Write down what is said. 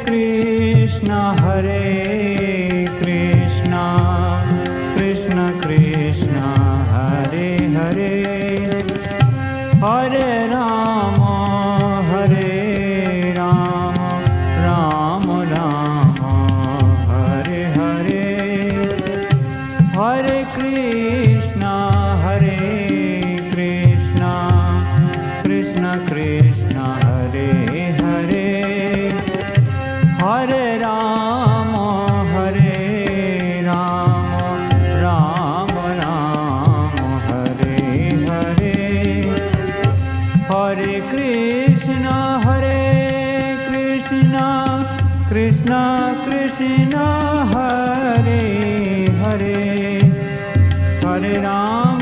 Krishna Krishna Krishna Hare Hare, Hare Ram Ram Ram Hare Hare, Hare Krishna Krishna Krishna Hare Hare, Hare Ram Ram Ram Hare Hare, Hare Krishna Krishna Krishna Hare Hare, Hare Ram